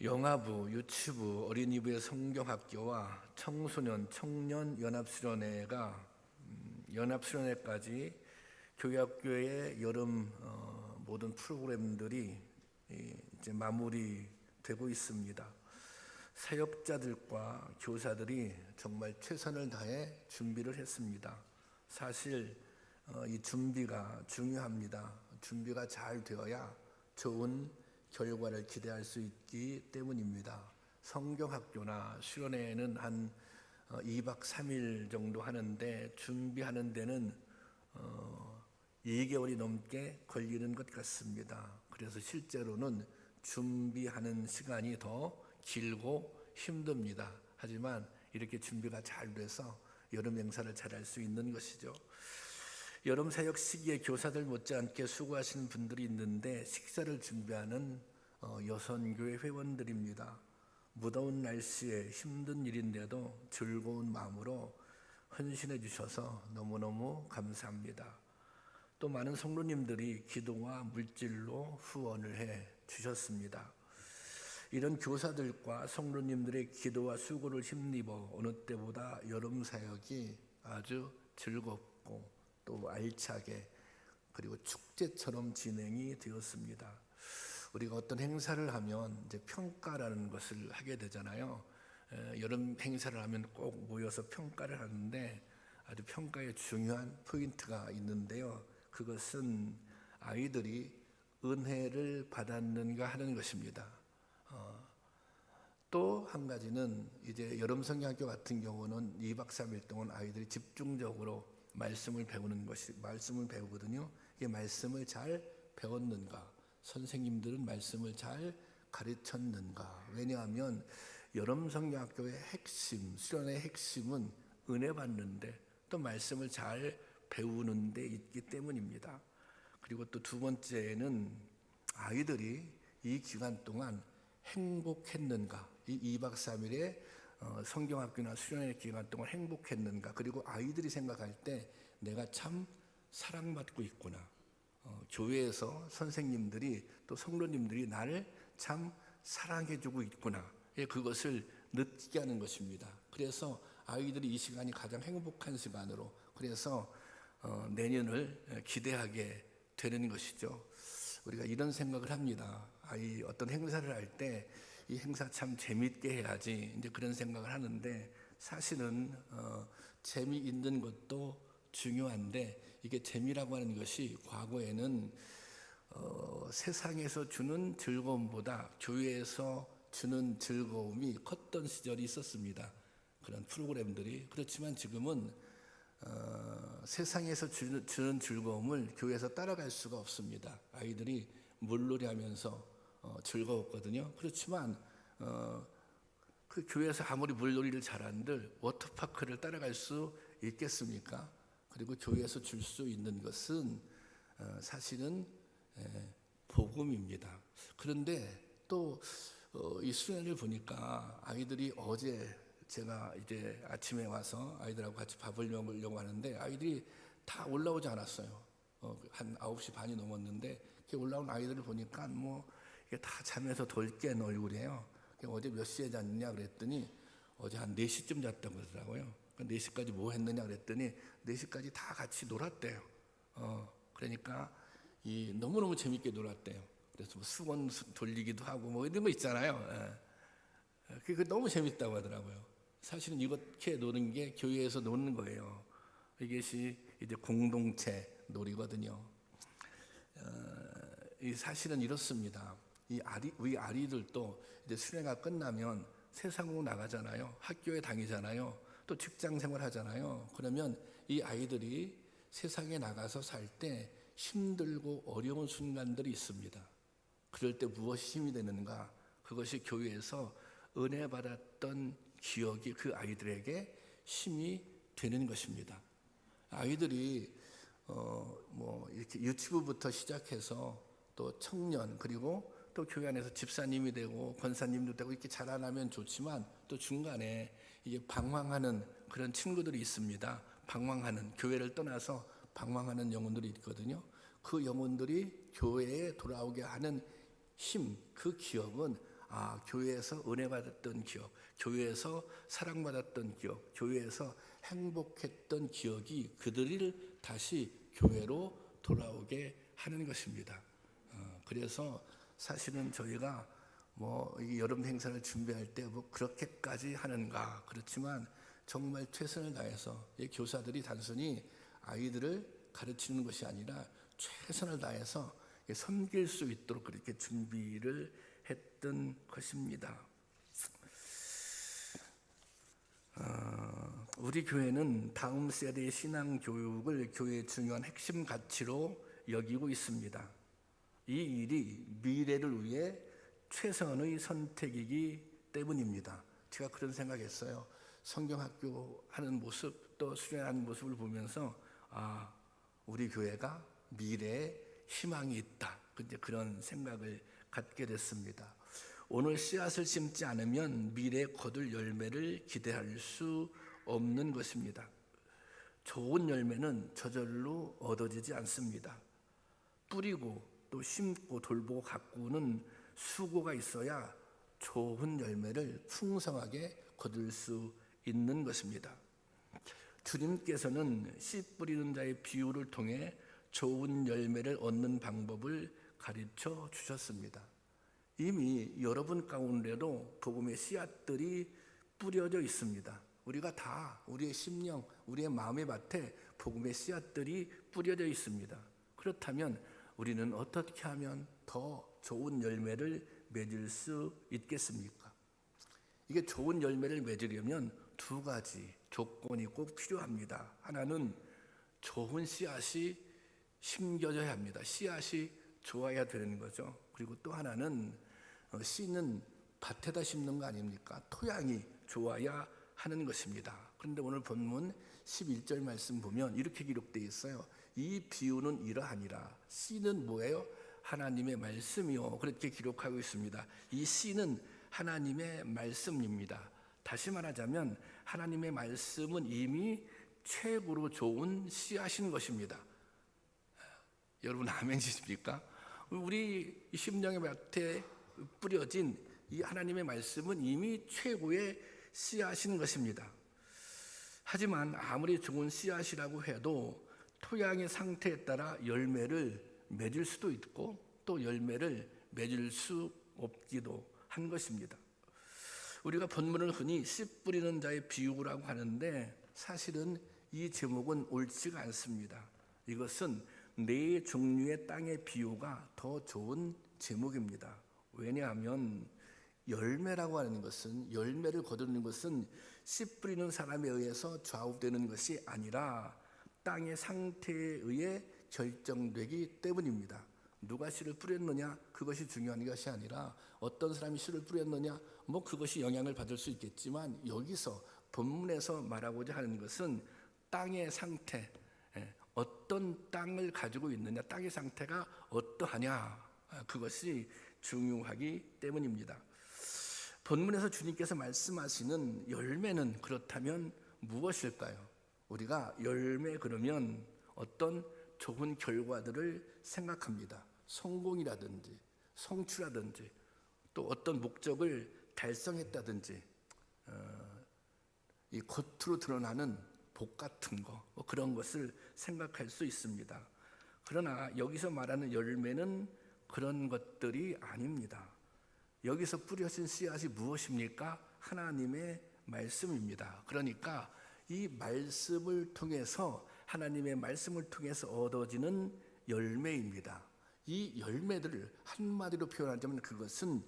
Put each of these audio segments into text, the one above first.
영아부, 유치부, 어린이부의 성경학교와 청소년, 청년 연합수련회가 연합수련회까지 교회학교의 여름 모든 프로그램들이 이제 마무리되고 있습니다. 사역자들과 교사들이 정말 최선을 다해 준비를 했습니다. 사실 이 준비가 중요합니다. 준비가 잘 되어야 좋은 결과를 기대할 수 있기 때문입니다. 성경학교나 수련회는 한 2박 3일 정도 하는데 준비하는 데는 2개월이 넘게 걸리는 것 같습니다. 그래서 실제로는 준비하는 시간이 더 길고 힘듭니다. 하지만 이렇게 준비가 잘 돼서 여름 행사를 잘 할 수 있는 것이죠. 여름 사역 시기에 교사들 못지않게 수고하시는 분들이 있는데 식사를 준비하는 여선교회 회원들입니다. 무더운 날씨에 힘든 일인데도 즐거운 마음으로 헌신해 주셔서 너무너무 감사합니다. 또 많은 성도님들이 기도와 물질로 후원을 해 주셨습니다. 이런 교사들과 성도님들의 기도와 수고를 힘입어 어느 때보다 여름 사역이 아주 즐겁고 또 알차게 그리고 축제처럼 진행이 되었습니다. 우리가 어떤 행사를 하면 이제 평가라는 것을 하게 되잖아요. 여름 행사를 하면 꼭 모여서 평가를 하는데 아주 평가에 중요한 포인트가 있는데요. 그것은 아이들이 은혜를 받았는가 하는 것입니다. 또 한 가지는 이제 여름 성경학교 같은 경우는 2박 3일 동안 아이들이 집중적으로 말씀을 배우거든요. 이 말씀을 잘 배웠는가? 선생님들은 말씀을 잘 가르쳤는가? 왜냐하면 여름 성경학교의 핵심, 수련의 핵심은 은혜 받는데 또 말씀을 잘 배우는 데 있기 때문입니다. 그리고 또 두 번째는 아이들이 이 기간 동안 행복했는가? 이 2박 3일의 성경학교나 수련회 기간 동안 행복했는가? 그리고 아이들이 생각할 때 내가 참 사랑받고 있구나. 교회에서 선생님들이 또 성도님들이 나를 참 사랑해주고 있구나. 그것을 느끼게 하는 것입니다. 그래서 아이들이 이 시간이 가장 행복한 시간으로 그래서 내년을 기대하게 되는 것이죠. 우리가 이런 생각을 합니다. 어떤 행사를 할 때 이 행사 참 재미있게 해야지 이제 그런 생각을 하는데 사실은 재미있는 것도 중요한데 이게 재미라고 하는 것이 과거에는 세상에서 주는 즐거움보다 교회에서 주는 즐거움이 컸던 시절이 있었습니다. 그런 프로그램들이. 그렇지만 지금은 세상에서 주는 즐거움을 교회에서 따라갈 수가 없습니다. 아이들이 물놀이 하면서 즐거웠거든요. 그렇지만 그 교회에서 아무리 물놀이를 잘한들 워터파크를 따라갈 수 있겠습니까? 그리고 교회에서 줄 수 있는 것은 사실은 복음입니다. 그런데 또 이 수련을 보니까 아이들이 어제 제가 이제 아침에 와서 아이들하고 같이 밥을 먹으려고 하는데 아이들이 다 올라오지 않았어요. 한 9시 반이 넘었는데 이렇게 올라온 아이들을 보니까 뭐 이게 다 잠에서 덜 깬 얼굴이에요. 어제 몇 시에 잤느냐 그랬더니 어제 한 4시쯤 잤다고 그러더라고요. 4시까지 뭐 했느냐 그랬더니 4시까지 다 같이 놀았대요. 그러니까 너무너무 재밌게 놀았대요. 그래서 뭐 수건 돌리기도 하고 뭐 이런 거 있잖아요. 그게 너무 재밌다고 하더라고요. 사실은 이렇게 노는 게 교회에서 노는 거예요. 이것이 이제 공동체 놀이거든요. 사실은 이렇습니다. 우리 아이들도 이제 수련회가 끝나면 세상으로 나가잖아요. 학교에 다니잖아요. 또 직장 생활 하잖아요. 그러면 이 아이들이 세상에 나가서 살 때 힘들고 어려운 순간들이 있습니다. 그럴 때 무엇이 힘이 되는가? 그것이 교회에서 은혜 받았던 기억이 그 아이들에게 힘이 되는 것입니다. 아이들이 뭐 이렇게 유치부부터 시작해서 또 청년 그리고 또 교회 안에서 집사님이 되고 권사님도 되고 이렇게 자라나면 좋지만 또 중간에 이게 방황하는 그런 친구들이 있습니다. 방황하는 교회를 떠나서 방황하는 영혼들이 있거든요. 그 영혼들이 교회에 돌아오게 하는 힘, 그 기억은 교회에서 은혜 받았던 기억, 교회에서 사랑받았던 기억, 교회에서 행복했던 기억이 그들을 다시 교회로 돌아오게 하는 것입니다. 그래서 사실은 저희가 이 여름 행사를 준비할 때 그렇게까지 하는가, 그렇지만 정말 최선을 다해서 교사들이 단순히 아이들을 가르치는 것이 아니라 최선을 다해서 섬길 수 있도록 그렇게 준비를 했던 것입니다. 우리 교회는 다음 세대의 신앙 교육을 교회의 중요한 핵심 가치로 여기고 있습니다. 이 일이 미래를 위해 최선의 선택이기 때문입니다. 제가 그런 생각했어요. 성경학교 하는 모습, 또 수련하는 모습을 보면서 우리 교회가 미래에 희망이 있다, 그런 생각을 갖게 됐습니다. 오늘 씨앗을 심지 않으면 미래에 거둘 열매를 기대할 수 없는 것입니다. 좋은 열매는 저절로 얻어지지 않습니다. 뿌리고 또 심고 돌보고 가꾸는 수고가 있어야 좋은 열매를 풍성하게 거둘 수 있는 것입니다. 주님께서는 씨 뿌리는 자의 비유를 통해 좋은 열매를 얻는 방법을 가르쳐 주셨습니다. 이미 여러분 가운데도 복음의 씨앗들이 뿌려져 있습니다. 우리가 다 우리의 심령, 우리의 마음의 밭에 복음의 씨앗들이 뿌려져 있습니다. 그렇다면 우리는 어떻게 하면 더 좋은 열매를 맺을 수 있겠습니까? 이게 좋은 열매를 맺으려면 두 가지 조건이 꼭 필요합니다. 하나는 좋은 씨앗이 심겨져야 합니다. 씨앗이 좋아야 되는 거죠. 그리고 또 하나는 씨는 밭에다 심는 거 아닙니까? 토양이 좋아야 하는 것입니다. 그런데 오늘 본문 11절 말씀 보면 이렇게 기록되어 있어요. 이 비유는 이러하니라. 씨는 뭐예요? 하나님의 말씀이요. 그렇게 기록하고 있습니다. 이 씨는 하나님의 말씀입니다. 다시 말하자면 하나님의 말씀은 이미 최고로 좋은 씨앗인 것입니다. 여러분 아멘이십니까? 우리 심령의 밭에 뿌려진 이 하나님의 말씀은 이미 최고의 씨앗인 것입니다. 하지만 아무리 좋은 씨앗이라고 해도 토양의 상태에 따라 열매를 맺을 수도 있고 또 열매를 맺을 수 없기도 한 것입니다. 우리가 본문을 흔히 씨 뿌리는 자의 비유라고 하는데 사실은 이 제목은 옳지가 않습니다. 이것은 네 종류의 땅의 비유가 더 좋은 제목입니다. 왜냐하면 열매라고 하는 것은, 열매를 거두는 것은 씨 뿌리는 사람에 의해서 좌우되는 것이 아니라 땅의 상태에 의해 결정되기 때문입니다. 누가 씨를 뿌렸느냐 그것이 중요한 것이 아니라 어떤 사람이 씨를 뿌렸느냐 그것이 영향을 받을 수 있겠지만 여기서 본문에서 말하고자 하는 것은 땅의 상태, 어떤 땅을 가지고 있느냐, 땅의 상태가 어떠하냐, 그것이 중요하기 때문입니다. 본문에서 주님께서 말씀하시는 열매는 그렇다면 무엇일까요? 우리가 열매 그러면 어떤 좋은 결과들을 생각합니다. 성공이라든지 성취라든지 또 어떤 목적을 달성했다든지 이 겉으로 드러나는 복 같은 거 그런 것을 생각할 수 있습니다. 그러나 여기서 말하는 열매는 그런 것들이 아닙니다. 여기서 뿌려진 씨앗이 무엇입니까? 하나님의 말씀입니다. 그러니까 이 말씀을 통해서, 하나님의 말씀을 통해서 얻어지는 열매입니다. 이 열매들을 한마디로 표현하자면 그것은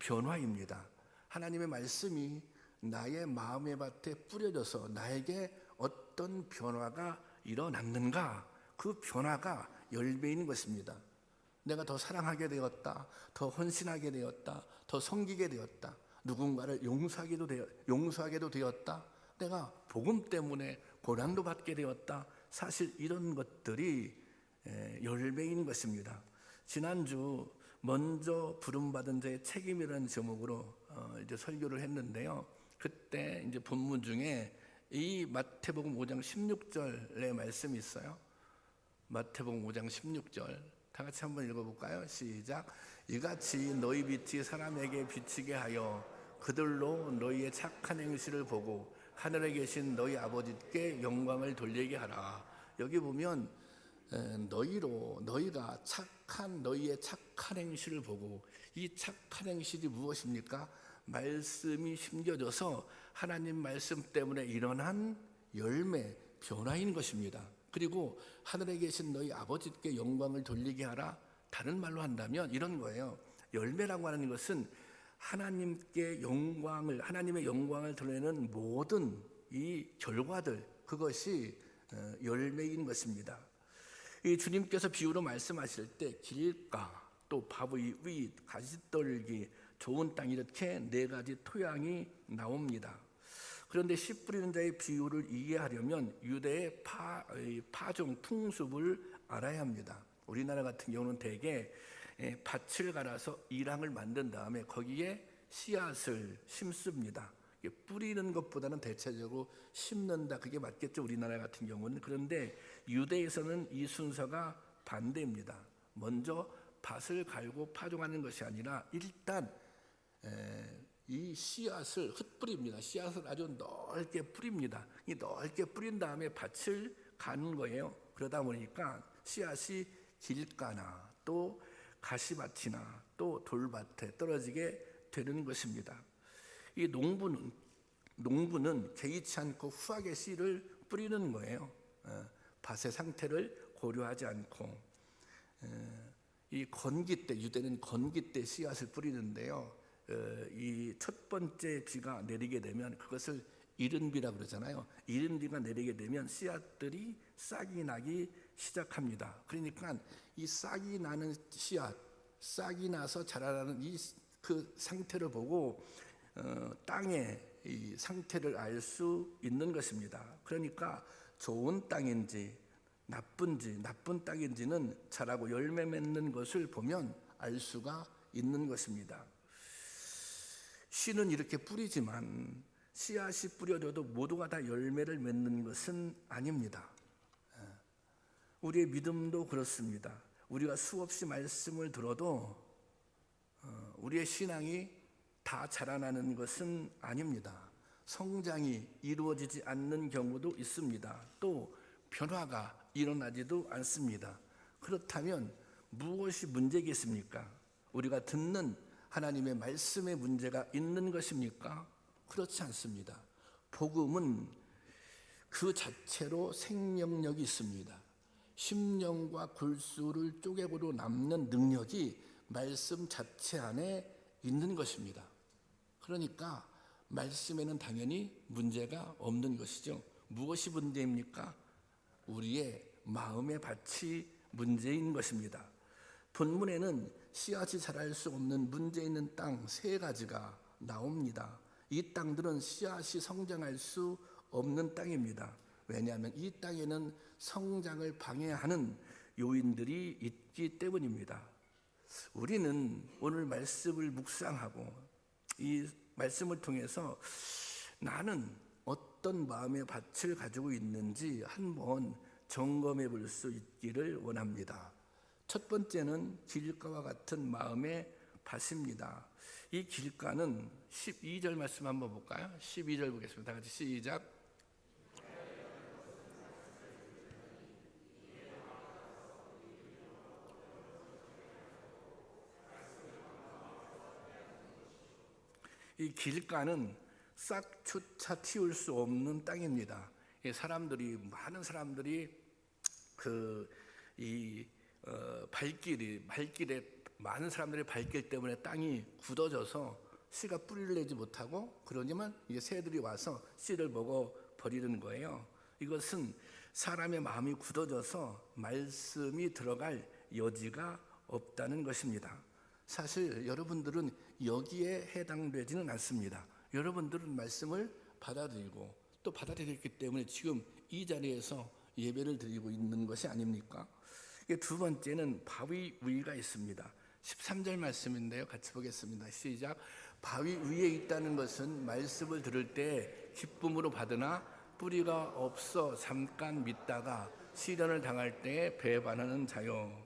변화입니다. 하나님의 말씀이 나의 마음의 밭에 뿌려져서 나에게 어떤 변화가 일어났는가, 그 변화가 열매인 것입니다. 내가 더 사랑하게 되었다, 더 헌신하게 되었다, 더 섬기게 되었다, 누군가를 용서하게도 되었다, 내가 복음 때문에 고난도 받게 되었다. 사실 이런 것들이 열매인 것입니다. 지난주 먼저 부름받은 자의 책임이라는 제목으로 이제 설교를 했는데요. 그때 이제 본문 중에 이 마태복음 5장 16절의 말씀이 있어요. 마태복음 5장 16절 다 같이 한번 읽어볼까요? 시작. 이같이 너희 빛이 사람에게 비치게 하여 그들로 너희의 착한 행실을 보고 하늘에 계신 너희 아버지께 영광을 돌리게 하라. 여기 보면 너희가 너희의 착한 행실을 보고, 이 착한 행실이 무엇입니까? 말씀이 심겨져서 하나님 말씀 때문에 일어난 열매, 변화인 것입니다. 그리고 하늘에 계신 너희 아버지께 영광을 돌리게 하라. 다른 말로 한다면 이런 거예요. 열매라고 하는 것은 하나님의 영광을 드러내는 모든 이 결과들, 그것이 열매인 것입니다. 이 주님께서 비유로 말씀하실 때 길가, 또 바위 위, 가시떨기, 좋은 땅, 이렇게 네 가지 토양이 나옵니다. 그런데 씨 뿌리는 자의 비유를 이해하려면 유대의 파종 풍습을 알아야 합니다. 우리나라 같은 경우는 대개 밭을 갈아서 이랑을 만든 다음에 거기에 씨앗을 심습니다. 뿌리는 것보다는 대체적으로 심는다, 그게 맞겠죠, 우리나라 같은 경우는. 그런데 유대에서는 이 순서가 반대입니다. 먼저 밭을 갈고 파종하는 것이 아니라 일단 이 씨앗을 흩뿌립니다. 씨앗을 아주 넓게 뿌립니다. 이 넓게 뿌린 다음에 밭을 가는 거예요. 그러다 보니까 씨앗이 길가나 또 가시밭이나 또 돌밭에 떨어지게 되는 것입니다. 이 농부는 개의치 않고 후하게 씨를 뿌리는 거예요. 밭의 상태를 고려하지 않고. 이 건기 때, 유대는 건기 때 씨앗을 뿌리는데요, 이 첫 번째 비가 내리게 되면 그것을 이른 비라고 그러잖아요. 이른 비가 내리게 되면 씨앗들이 싹이 나기 시작합니다. 그러니까 이 싹이 나는 씨앗, 싹이 나서 자라나는 그 상태를 보고 땅의 이 상태를 알 수 있는 것입니다. 그러니까 좋은 땅인지 나쁜 땅인지는 자라고 열매 맺는 것을 보면 알 수가 있는 것입니다. 씨는 이렇게 뿌리지만 씨앗이 뿌려져도 모두가 다 열매를 맺는 것은 아닙니다. 우리의 믿음도 그렇습니다. 우리가 수없이 말씀을 들어도 우리의 신앙이 다 자라나는 것은 아닙니다. 성장이 이루어지지 않는 경우도 있습니다. 또 변화가 일어나지도 않습니다. 그렇다면 무엇이 문제겠습니까? 우리가 듣는 하나님의 말씀에 문제가 있는 것입니까? 그렇지 않습니다. 복음은 그 자체로 생명력이 있습니다. 심령과 골수를 쪼개고도 남는 능력이 말씀 자체 안에 있는 것입니다. 그러니까 말씀에는 당연히 문제가 없는 것이죠. 무엇이 문제입니까? 우리의 마음의 밭이 문제인 것입니다. 본문에는 씨앗이 자랄 수 없는 문제 있는 땅 3가지가 나옵니다. 이 땅들은 씨앗이 성장할 수 없는 땅입니다. 왜냐하면 이 땅에는 성장을 방해하는 요인들이 있기 때문입니다. 우리는 오늘 말씀을 묵상하고 이 말씀을 통해서 나는 어떤 마음의 밭을 가지고 있는지 한번 점검해 볼 수 있기를 원합니다. 첫 번째는 길가와 같은 마음의 밭입니다. 이 길가는 12절 말씀 한번 볼까요? 12절 보겠습니다. 다 같이 시작. 이 길가는 싹조차 틔울 수 없는 땅입니다. 많은 사람들이 발길에 많은 사람들의 발길 때문에 땅이 굳어져서 씨가 뿌리를 내지 못하고, 그러지만 이제 새들이 와서 씨를 먹어 버리는 거예요. 이것은 사람의 마음이 굳어져서 말씀이 들어갈 여지가 없다는 것입니다. 사실 여러분들은 여기에 해당되지는 않습니다. 여러분들은 말씀을 받아들이고 또 받아들였기 때문에 지금 이 자리에서 예배를 드리고 있는 것이 아닙니까? 두 번째는 바위 위가 있습니다. 13절 말씀인데요, 같이 보겠습니다. 시작. 바위 위에 있다는 것은 말씀을 들을 때 기쁨으로 받으나 뿌리가 없어 잠깐 믿다가 시련을 당할 때에 배반하는 자요.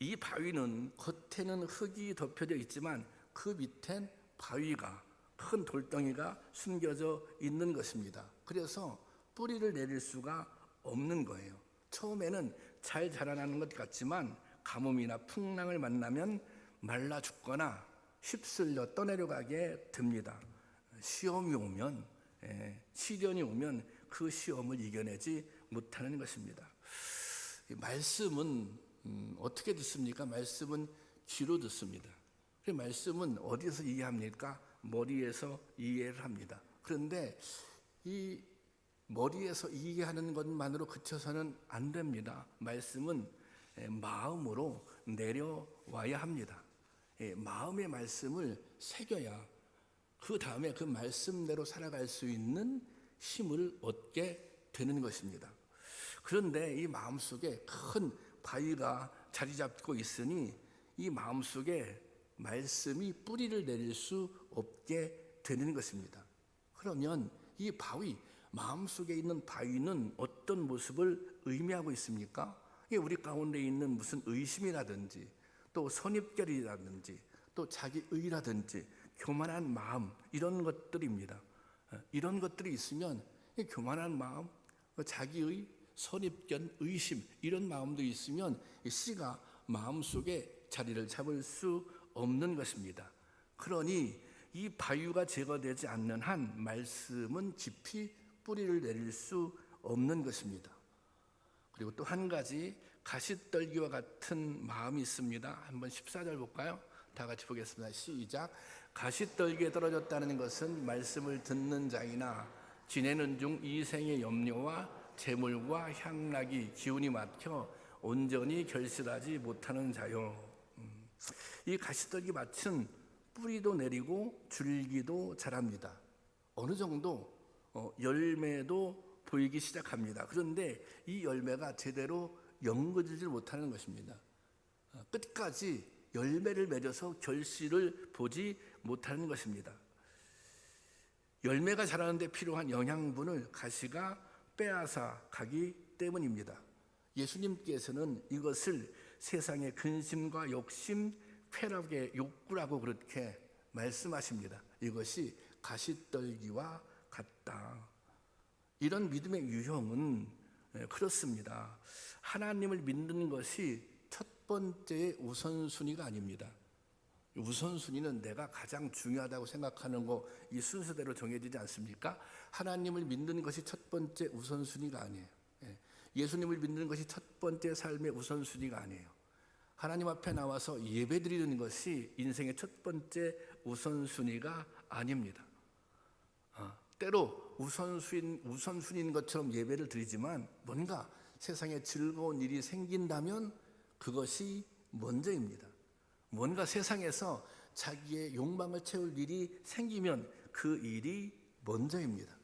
이 바위는 겉에는 흙이 덮여져 있지만 그 밑엔 바위가, 큰 돌덩이가 숨겨져 있는 것입니다. 그래서 뿌리를 내릴 수가 없는 거예요. 처음에는 잘 자라나는 것 같지만 가뭄이나 풍랑을 만나면 말라 죽거나 휩쓸려 떠내려가게 됩니다. 시험이 오면, 시련이 오면 그 시험을 이겨내지 못하는 것입니다. 말씀은 어떻게 듣습니까? 말씀은 귀로 듣습니다. 말씀은 어디서 이해합니까? 머리에서 이해를 합니다. 그런데 이 머리에서 이해하는 것만으로 그쳐서는 안 됩니다. 말씀은 마음으로 내려와야 합니다. 마음의 말씀을 새겨야 그 다음에 그 말씀대로 살아갈 수 있는 힘을 얻게 되는 것입니다. 그런데 이 마음속에 큰 바위가 자리 잡고 있으니 이 마음속에 말씀이 뿌리를 내릴 수 없게 되는 것입니다. 그러면 이 바위, 마음속에 있는 바위는 어떤 모습을 의미하고 있습니까? 우리 가운데 있는 무슨 의심이라든지 또 선입견이라든지 또 자기의라든지 교만한 마음, 이런 것들입니다. 이런 것들이 있으면 교만한 마음, 자기의, 선입견, 의심, 이런 마음도 있으면 씨가 마음속에 자리를 잡을 수 없는 것입니다. 그러니 이 바위가 제거되지 않는 한 말씀은 깊이 뿌리를 내릴 수 없는 것입니다. 그리고 또 한 가지 가시떨기와 같은 마음이 있습니다. 한번 14절 볼까요? 다 같이 보겠습니다. 시작. 가시떨기에 떨어졌다는 것은 말씀을 듣는 자이나 지내는 중 이생의 염려와 재물과 향락이 기운이 막혀 온전히 결실하지 못하는 자요. 이 가시떨기 밭은 뿌리도 내리고 줄기도 자랍니다. 어느 정도 열매도 보이기 시작합니다. 그런데 이 열매가 제대로 연거지질 못하는 것입니다. 끝까지 열매를 맺어서 결실을 보지 못하는 것입니다. 열매가 자라는데 필요한 영양분을 가시가 빼앗아 가기 때문입니다. 예수님께서는 이것을 세상의 근심과 욕심, 쾌락의 욕구라고 그렇게 말씀하십니다. 이것이 가시떨기와 같다. 이런 믿음의 유형은 그렇습니다. 하나님을 믿는 것이 첫 번째 우선순위가 아닙니다. 우선순위는 내가 가장 중요하다고 생각하는 거, 이 순서대로 정해지지 않습니까? 하나님을 믿는 것이 첫 번째 우선순위가 아니에요. 예수님을 믿는 것이 첫 번째 삶의 우선순위가 아니에요. 하나님 앞에 나와서 예배드리는 것이 인생의 첫 번째 우선순위가 아닙니다. 때로 우선순위인 것처럼 예배를 드리지만 뭔가 세상에 즐거운 일이 생긴다면 그것이 먼저입니다. 뭔가 세상에서 자기의 욕망을 채울 일이 생기면 그 일이 먼저입니다.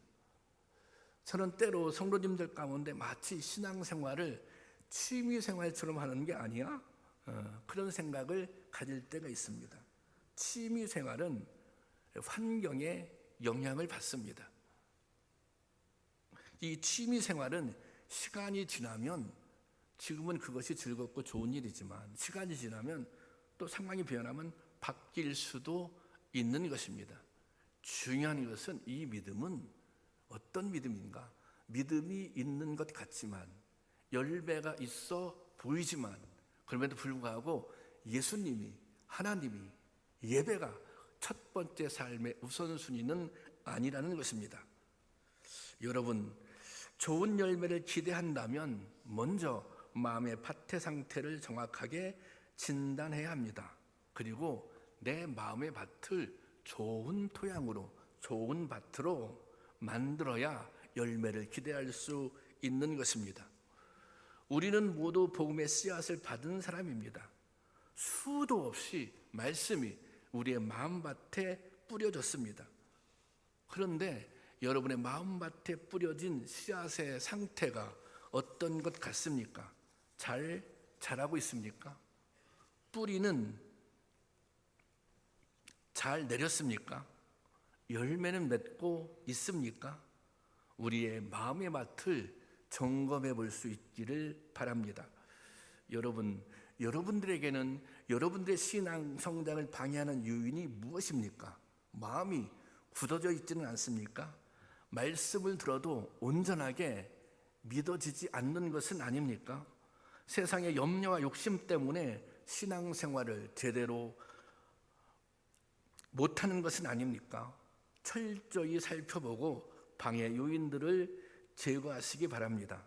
저는 때로 성도님들 가운데 마치 신앙생활을 취미생활처럼 하는 게 아니야? 그런 생각을 가질 때가 있습니다. 취미생활은 환경에 영향을 받습니다. 이 취미생활은 시간이 지나면, 지금은 그것이 즐겁고 좋은 일이지만 시간이 지나면 또 상황이 변하면 바뀔 수도 있는 것입니다. 중요한 것은 이 믿음은 어떤 믿음인가? 믿음이 있는 것 같지만, 열매가 있어 보이지만, 그럼에도 불구하고 예수님이, 하나님이, 예배가 첫 번째 삶의 우선순위는 아니라는 것입니다. 여러분, 좋은 열매를 기대한다면 먼저 마음의 밭의 상태를 정확하게 진단해야 합니다. 그리고 내 마음의 밭을 좋은 토양으로, 좋은 밭으로 만들어야 열매를 기대할 수 있는 것입니다. 우리는 모두 복음의 씨앗을 받은 사람입니다. 수도 없이 말씀이 우리의 마음밭에 뿌려졌습니다. 그런데 여러분의 마음밭에 뿌려진 씨앗의 상태가 어떤 것 같습니까? 잘 자라고 있습니까? 뿌리는 잘 내렸습니까? 열매는 맺고 있습니까? 우리의 마음의 밭을 점검해 볼 수 있기를 바랍니다. 여러분, 여러분들에게는 여러분들의 신앙 성장을 방해하는 요인이 무엇입니까? 마음이 굳어져 있지는 않습니까? 말씀을 들어도 온전하게 믿어지지 않는 것은 아닙니까? 세상의 염려와 욕심 때문에 신앙생활을 제대로 못하는 것은 아닙니까? 철저히 살펴보고 방해 요인들을 제거하시기 바랍니다.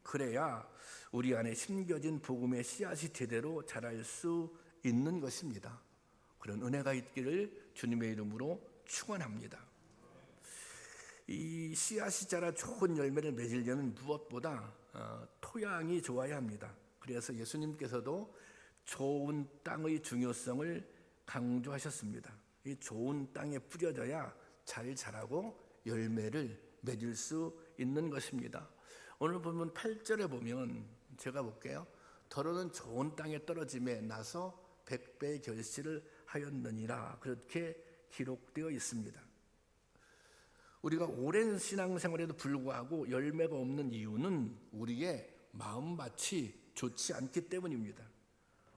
그래야 우리 안에 심겨진 복음의 씨앗이 제대로 자랄 수 있는 것입니다. 그런 은혜가 있기를 주님의 이름으로 축원합니다. 이 씨앗이 자라 좋은 열매를 맺으려면 무엇보다 토양이 좋아야 합니다. 그래서 예수님께서도 좋은 땅의 중요성을 강조하셨습니다. 이 좋은 땅에 뿌려져야 잘 자라고 열매를 맺을 수 있는 것입니다. 오늘 보면 8절에 보면 제가 볼게요. 더러는 좋은 땅에 떨어짐에 나서 100배의 결실을 하였느니라, 그렇게 기록되어 있습니다. 우리가 오랜 신앙생활에도 불구하고 열매가 없는 이유는 우리의 마음밭이 좋지 않기 때문입니다.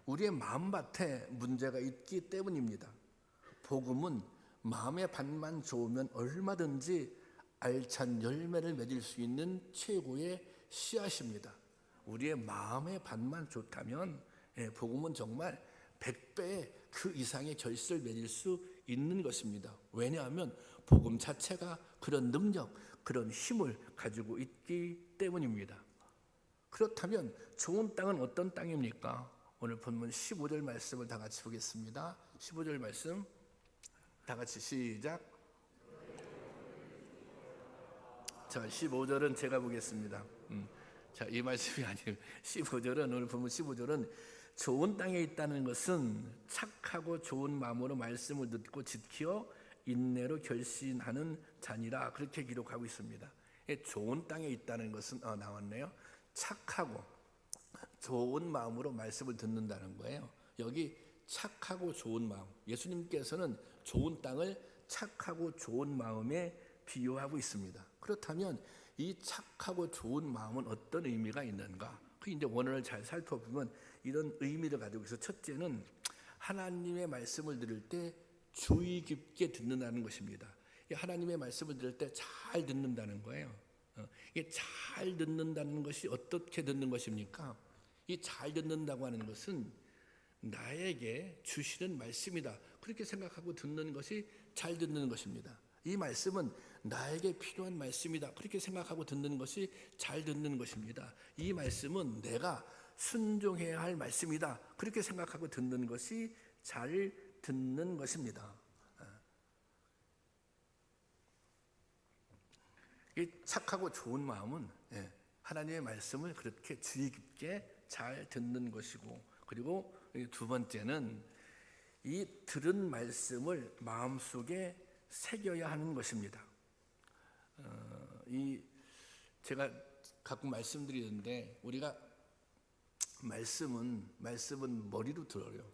우리의 마음밭에 문제가 있기 때문입니다. 복음은 마음의 밭만 좋으면 얼마든지 알찬 열매를 맺을 수 있는 최고의 씨앗입니다. 우리의 마음의 밭만 좋다면 복음은 정말 100배의 그 이상의 결실을 맺을 수 있는 것입니다. 왜냐하면 복음 자체가 그런 능력, 그런 힘을 가지고 있기 때문입니다. 그렇다면 좋은 땅은 어떤 땅입니까? 오늘 본문 15절 말씀을 다 같이 보겠습니다. 15절 말씀 다 같이 시작. 자, 15절은 제가 보겠습니다. 자, 이 말씀이 아니에요. 15절은 오늘 본문 15절은 좋은 땅에 있다는 것은 착하고 좋은 마음으로 말씀을 듣고 지켜 인내로 결신하는 자니라, 그렇게 기록하고 있습니다. 좋은 땅에 있다는 것은 나왔네요. 착하고 좋은 마음으로 말씀을 듣는다는 거예요. 여기 착하고 좋은 마음, 예수님께서는 좋은 땅을 착하고 좋은 마음에 비유하고 있습니다. 그렇다면 이 착하고 좋은 마음은 어떤 의미가 있는가? 그 이제 원어를 잘 살펴보면 이런 의미를 가지고 있어. 첫째는 하나님의 말씀을 들을 때 주의 깊게 듣는다는 것입니다. 하나님의 말씀을 들을 때 잘 듣는다는 거예요. 이게 잘 듣는다는 것이 어떻게 듣는 것입니까? 이 잘 듣는다고 하는 것은 나에게 주시는 말씀이다, 그렇게 생각하고 듣는 것이 잘 듣는 것입니다. 이 말씀은 나에게 필요한 말씀이다, 그렇게 생각하고 듣는 것이 잘 듣는 것입니다. 이 말씀은 내가 순종해야 할 말씀이다, 그렇게 생각하고 듣는 것이 잘 듣는 것입니다. 이 착하고 좋은 마음은 하나님의 말씀을 그렇게 주의 깊게 잘 듣는 것이고, 그리고 두 번째는 이 들은 말씀을 마음속에 새겨야 하는 것입니다. 제가 가끔 말씀드리는데 우리가 말씀은 머리로 들어요.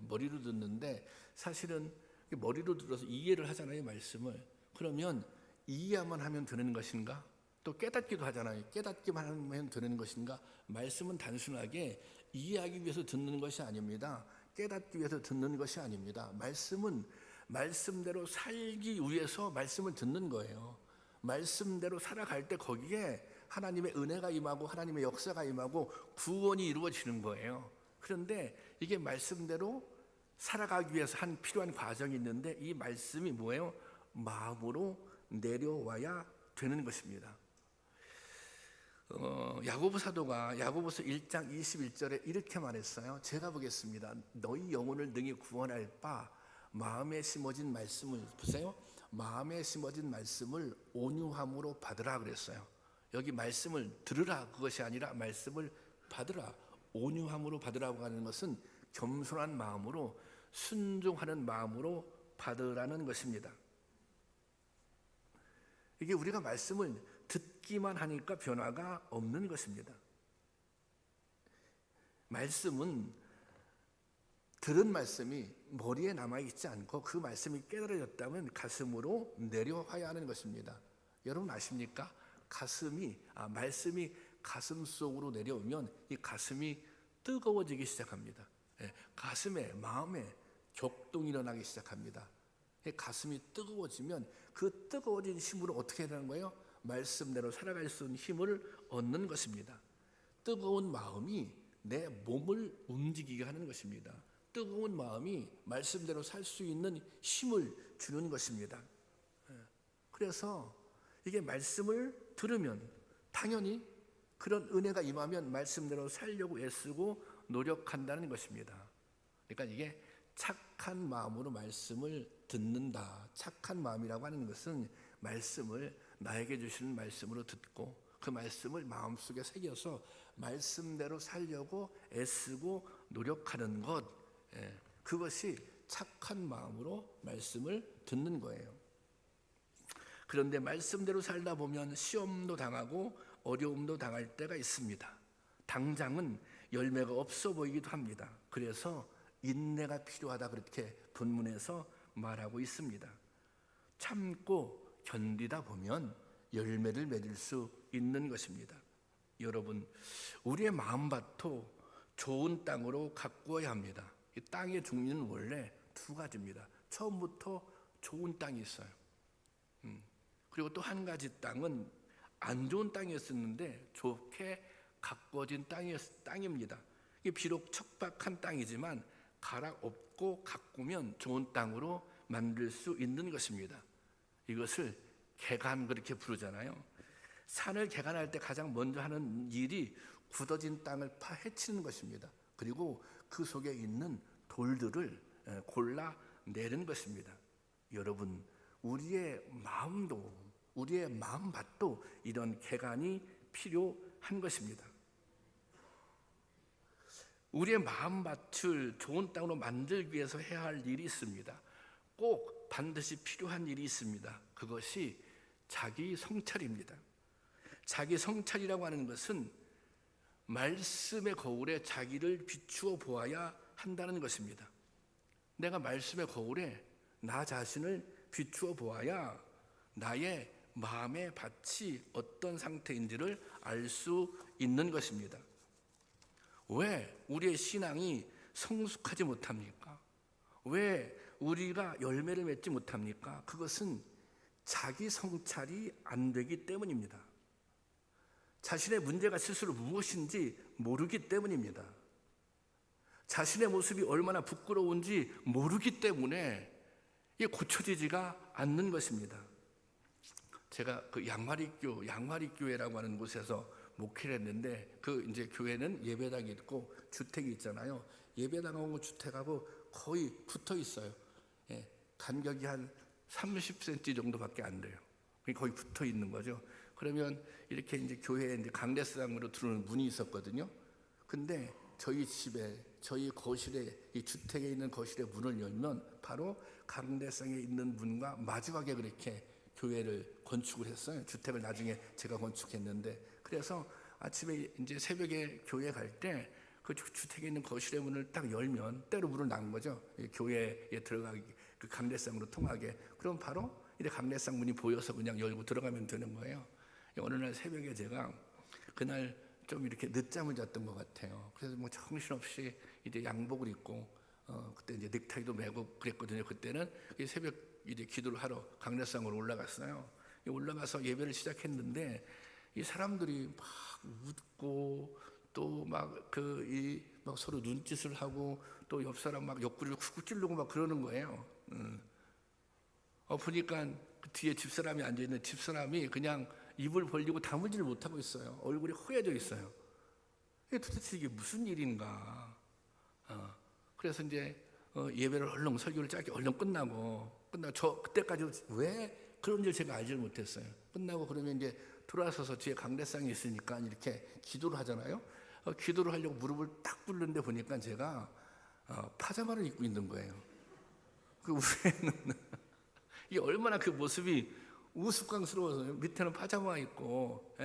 머리로 듣는데 사실은 머리로 들어서 이해를 하잖아요, 말씀을. 그러면 이해만 하면 되는 것인가? 또 깨닫기도 하잖아요. 깨닫기만 하면 되는 것인가? 말씀은 단순하게 이해하기 위해서 듣는 것이 아닙니다. 깨닫기 위해서 듣는 것이 아닙니다. 말씀은 말씀대로 살기 위해서 말씀을 듣는 거예요. 말씀대로 살아갈 때 거기에 하나님의 은혜가 임하고 하나님의 역사가 임하고 구원이 이루어지는 거예요. 그런데 이게 말씀대로 살아가기 위해서 한 필요한 과정이 있는데 이 말씀이 뭐예요? 마음으로 내려와야 되는 것입니다. 야고보 사도가 야고보서 1장 21절에 이렇게 말했어요. 제가 보겠습니다. 너희 영혼을 능히 구원할 바 마음에 심어진 말씀을, 보세요, 마음에 심어진 말씀을 온유함으로 받으라 그랬어요. 여기 말씀을 들으라 그것이 아니라 말씀을 받으라, 온유함으로 받으라고 하는 것은 겸손한 마음으로 순종하는 마음으로 받으라는 것입니다. 이게 우리가 말씀을 듣기만 하니까 변화가 없는 것입니다. 말씀은 들은 말씀이 머리에 남아있지 않고 그 말씀이 깨달아졌다면 가슴으로 내려와야 하는 것입니다. 여러분 아십니까? 말씀이 가슴 속으로 내려오면 이 가슴이 뜨거워지기 시작합니다. 가슴에, 마음에 격동이 일어나기 시작합니다. 가슴이 뜨거워지면 그 뜨거워진 힘으로 어떻게 해야 되는 거예요? 말씀대로 살아갈 수 있는 힘을 얻는 것입니다. 뜨거운 마음이 내 몸을 움직이게 하는 것입니다. 뜨거운 마음이 말씀대로 살 수 있는 힘을 주는 것입니다. 그래서 이게 말씀을 들으면 당연히 그런 은혜가 임하면 말씀대로 살려고 애쓰고 노력한다는 것입니다. 그러니까 이게 착한 마음으로 말씀을 듣는다. 착한 마음이라고 하는 것은 말씀을 나에게 주시는 말씀으로 듣고 그 말씀을 마음속에 새겨서 말씀대로 살려고 애쓰고 노력하는 것, 그것이 착한 마음으로 말씀을 듣는 거예요. 그런데 말씀대로 살다 보면 시험도 당하고 어려움도 당할 때가 있습니다. 당장은 열매가 없어 보이기도 합니다. 그래서 인내가 필요하다 그렇게 본문에서 말하고 있습니다. 참고 견디다 보면 열매를 맺을 수 있는 것입니다. 여러분, 우리의 마음밭도 좋은 땅으로 가꾸어야 합니다. 이 땅의 종류는 원래 두 가지입니다. 처음부터 좋은 땅이 있어요. 그리고 또 한 가지 땅은 안 좋은 땅이었었는데 좋게 가꾸어진 땅입니다. 이게 비록 척박한 땅이지만 갈아엎고 가꾸면 좋은 땅으로 만들 수 있는 것입니다. 이것을 개간 그렇게 부르잖아요. 산을 개간할 때 가장 먼저 하는 일이 굳어진 땅을 파헤치는 것입니다. 그리고 그 속에 있는 돌들을 골라내는 것입니다. 여러분, 우리의 마음도 우리의 마음밭도 이런 개간이 필요한 것입니다. 우리의 마음밭을 좋은 땅으로 만들기 위해서 해야 할 일이 있습니다. 꼭 반드시 필요한 일이 있습니다. 그것이 자기 성찰입니다. 자기 성찰이라고 하는 것은 말씀의 거울에 자기를 비추어 보아야 한다는 것입니다. 내가 말씀의 거울에 나 자신을 비추어 보아야 나의 마음의 밭이 어떤 상태인지를 알 수 있는 것입니다. 왜 우리의 신앙이 성숙하지 못합니까? 왜 우리가 열매를 맺지 못합니까? 그것은 자기 성찰이 안 되기 때문입니다. 자신의 문제가 스스로 무엇인지 모르기 때문입니다. 자신의 모습이 얼마나 부끄러운지 모르기 때문에 이게 고쳐지지가 않는 것입니다. 제가 그 양마리교회라고 하는 곳에서 목회를 했는데 그 이제 교회는 예배당이 있고 주택이 있잖아요. 예배당하고 주택하고 거의 붙어 있어요. 간격이 한 30cm 정도밖에 안 돼요. 거의 붙어 있는 거죠. 그러면 이렇게 이제 교회에 이제 강대상으로 들어오는 문이 있었거든요. 근데 저희 집에, 저희 거실에, 이 주택에 있는 거실의 문을 열면 바로 강대상에 있는 문과 마주하게 그렇게 교회를 건축을 했어요. 주택을 나중에 제가 건축했는데, 그래서 아침에 이제 새벽에 교회 갈 때 그 주택에 있는 거실의 문을 딱 열면 때로 문을 난 거죠. 교회에 들어가기, 그 강대상으로 통하게. 그럼 바로 이제 강대상 문이 보여서 그냥 열고 들어가면 되는 거예요. 어느 날 새벽에 제가 그날 좀 이렇게 늦잠을 잤던 것 같아요. 그래서 뭐 정신없이 이제 양복을 입고 그때 이제 넥타이도 매고 그랬거든요. 그때는 새벽 이제 기도를 하러 강대상으로 올라갔어요. 올라가서 예배를 시작했는데 이 사람들이 막 웃고 또 막 막 서로 눈짓을 하고 또 옆 사람 막 옆구리를 쿡쿡 찌르고 막 그러는 거예요. 보니까 그 뒤에 집사람이 앉아 있는 집사람이 그냥 입을 벌리고 다물지를 못하고 있어요. 얼굴이 허해져 있어요. 도대체 이게 무슨 일인가? 그래서 이제 예배를 얼른 설교를 짧게 얼른 끝나고 저 그때까지 왜 그런 줄 제가 알지를 못했어요. 끝나고 그러면 이제 돌아서서 뒤에 강대상이 있으니까 이렇게 기도를 하잖아요. 기도를 하려고 무릎을 딱 꿇는데 보니까 제가 파자마를 입고 있는 거예요. 그 위에는 이게 얼마나 그 모습이 우스꽝스러워서 밑에는 파자마 입고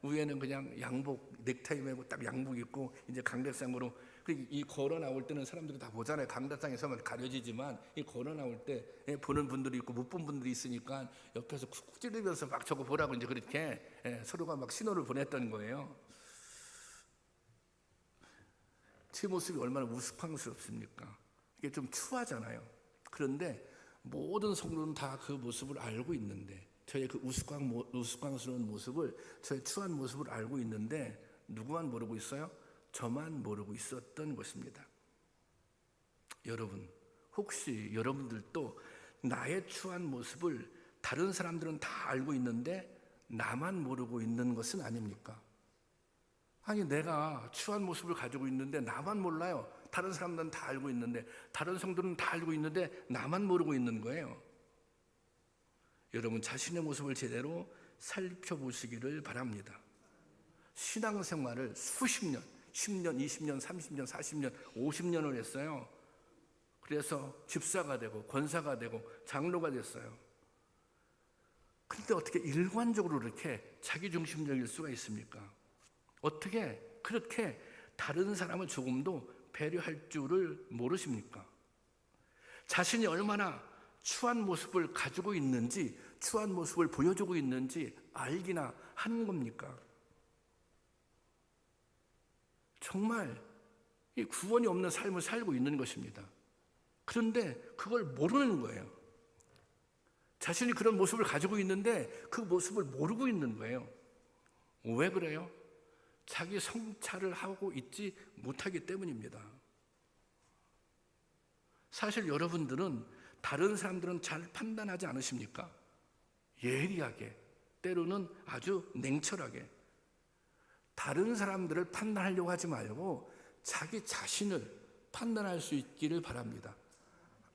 위에는 그냥 양복 넥타이 매고 딱 양복 입고 이제 강대상으로 이 걸어 나올 때는 사람들이 다 보잖아요. 강대상에 서면 가려지지만 이 걸어 나올 때 보는 분들이 있고 못 본 분들이 있으니까 옆에서 쿡쿡 찌르면서 막 저거 보라고 이제 그렇게 서로가 막 신호를 보냈던 거예요. 제 모습이 얼마나 우스꽝스럽습니까? 이게 좀 추하잖아요. 그런데 모든 성도는 다 그 모습을 알고 있는데, 저의 그 우스꽝스러운 모습을, 저의 추한 모습을 알고 있는데 누구만 모르고 있어요? 저만 모르고 있었던 것입니다. 여러분, 혹시 여러분들도 나의 추한 모습을 다른 사람들은 다 알고 있는데 나만 모르고 있는 것은 아닙니까? 아니, 내가 추한 모습을 가지고 있는데 나만 몰라요. 다른 사람들은 다 알고 있는데, 다른 성도는 다 알고 있는데 나만 모르고 있는 거예요. 여러분, 자신의 모습을 제대로 살펴보시기를 바랍니다. 신앙생활을 수십 년, 10년, 20년, 30년, 40년, 50년을 했어요. 그래서 집사가 되고 권사가 되고 장로가 됐어요. 그런데 어떻게 일관적으로 이렇게 자기중심적일 수가 있습니까? 어떻게 그렇게 다른 사람을 조금도 배려할 줄을 모르십니까? 자신이 얼마나 추한 모습을 가지고 있는지, 추한 모습을 보여주고 있는지 알기나 하는 겁니까? 정말 이 구원이 없는 삶을 살고 있는 것입니다. 그런데 그걸 모르는 거예요. 자신이 그런 모습을 가지고 있는데 그 모습을 모르고 있는 거예요. 왜 그래요? 자기 성찰을 하고 있지 못하기 때문입니다. 사실 여러분들은, 다른 사람들은 잘 판단하지 않으십니까? 예리하게, 때로는 아주 냉철하게. 다른 사람들을 판단하려고 하지 말고 자기 자신을 판단할 수 있기를 바랍니다.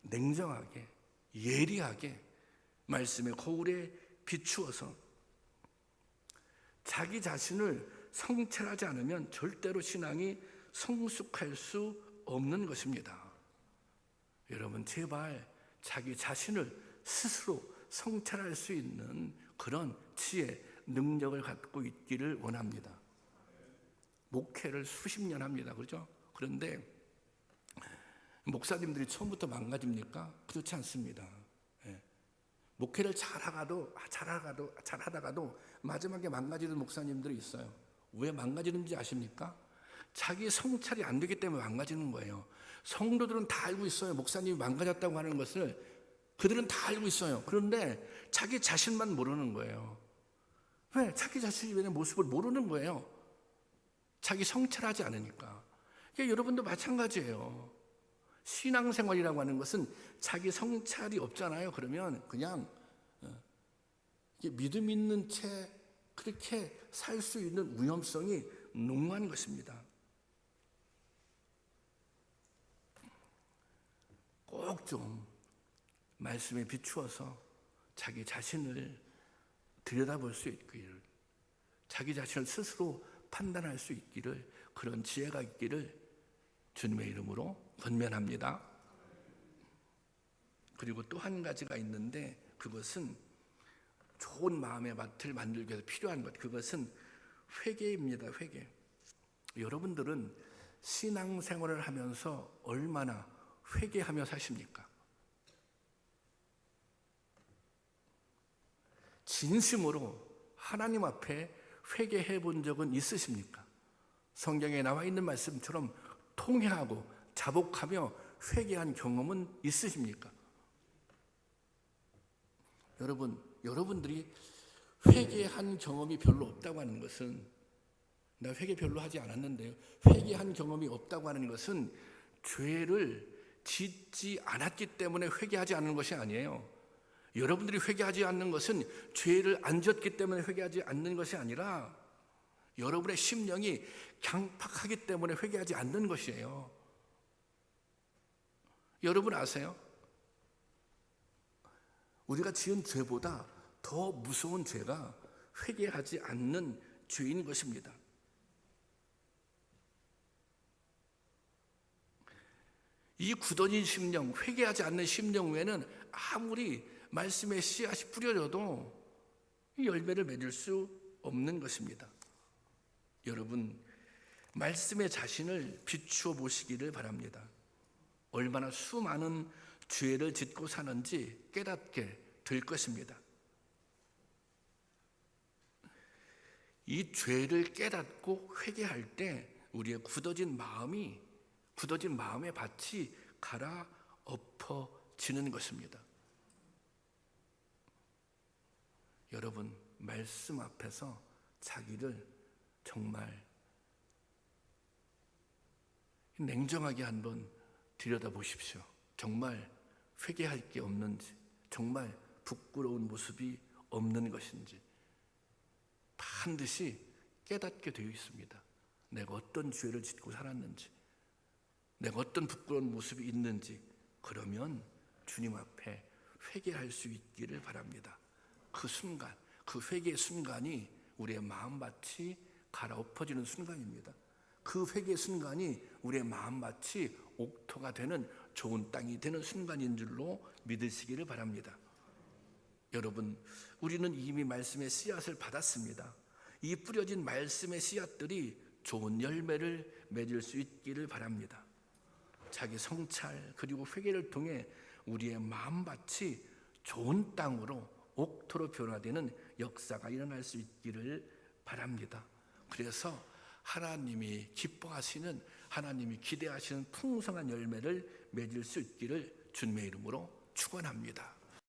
냉정하게, 예리하게 말씀의 거울에 비추어서 자기 자신을 성찰하지 않으면 절대로 신앙이 성숙할 수 없는 것입니다. 여러분, 제발 자기 자신을 스스로 성찰할 수 있는 그런 지혜, 능력을 갖고 있기를 원합니다. 목회를 수십 년 합니다. 그렇죠? 그런데 목사님들이 처음부터 망가집니까? 그렇지 않습니다. 목회를 잘하다가도 마지막에 망가지는 목사님들이 있어요. 왜 망가지는지 아십니까? 자기 성찰이 안 되기 때문에 망가지는 거예요. 성도들은 다 알고 있어요. 목사님이 망가졌다고 하는 것을 그들은 다 알고 있어요. 그런데 자기 자신만 모르는 거예요. 왜? 자기 자신의 모습을 모르는 거예요. 자기 성찰하지 않으니까. 여러분도 마찬가지예요. 신앙생활이라고 하는 것은 자기 성찰이 없잖아요. 그러면 그냥 믿음 있는 채 그렇게 살 수 있는 위험성이 농후한 것입니다. 꼭 좀 말씀에 비추어서 자기 자신을 들여다볼 수 있기를, 자기 자신을 스스로 판단할 수 있기를, 그런 지혜가 있기를 주님의 이름으로 권면합니다. 그리고 또 한 가지가 있는데, 그것은 좋은 마음의 밭을 만들기 위해서 필요한 것, 그것은 회개입니다. 회개. 여러분들은 신앙생활을 하면서 얼마나 회개하며 사십니까? 진심으로 하나님 앞에 회개해 본 적은 있으십니까? 성경에 나와 있는 말씀처럼 통회하고 자복하며 회개한 경험은 있으십니까? 여러분들이 회개한 경험이 별로 없다고 하는 것은, 나 회개 별로 하지 않았는데요, 회개한 경험이 없다고 하는 것은 죄를 짓지 않았기 때문에 회개하지 않는 것이 아니에요. 여러분들이 회개하지 않는 것은 죄를 안 졌기 때문에 회개하지 않는 것이 아니라 여러분의 심령이 강팍하기 때문에 회개하지 않는 것이에요. 여러분 아세요? 우리가 지은 죄보다 더 무서운 죄가 회개하지 않는 죄인 것입니다. 이 굳어진 심령, 회개하지 않는 심령 외에는 아무리 말씀의 씨앗이 뿌려져도 열매를 맺을 수 없는 것입니다. 여러분, 말씀의 자신을 비추어 보시기를 바랍니다. 얼마나 수많은 죄를 짓고 사는지 깨닫게 될 것입니다. 이 죄를 깨닫고 회개할 때 우리의 굳어진 마음이 굳어진 마음의 밭이 갈아엎어지는 것입니다. 여러분, 말씀 앞에서 자기를 정말 냉정하게 한번 들여다보십시오. 정말 회개할 게 없는지, 정말 부끄러운 모습이 없는 것인지 반드시 깨닫게 되어 있습니다. 내가 어떤 죄를 짓고 살았는지, 내가 어떤 부끄러운 모습이 있는지, 그러면 주님 앞에 회개할 수 있기를 바랍니다. 그 순간, 그 회개의 순간이 우리의 마음밭이 갈아엎어지는 순간입니다. 그 회개의 순간이 우리의 마음밭이 옥토가 되는 좋은 땅이 되는 순간인 줄로 믿으시기를 바랍니다. 여러분, 우리는 이미 말씀의 씨앗을 받았습니다. 이 뿌려진 말씀의 씨앗들이 좋은 열매를 맺을 수 있기를 바랍니다. 자기 성찰 그리고 회개를 통해 우리의 마음밭이 좋은 땅으로 옥토로 변화되는 역사가 일어날 수 있기를 바랍니다. 그래서 하나님이 기뻐하시는, 하나님이 기대하시는 풍성한 열매를 맺을 수 있기를 주님의 이름으로 축원합니다.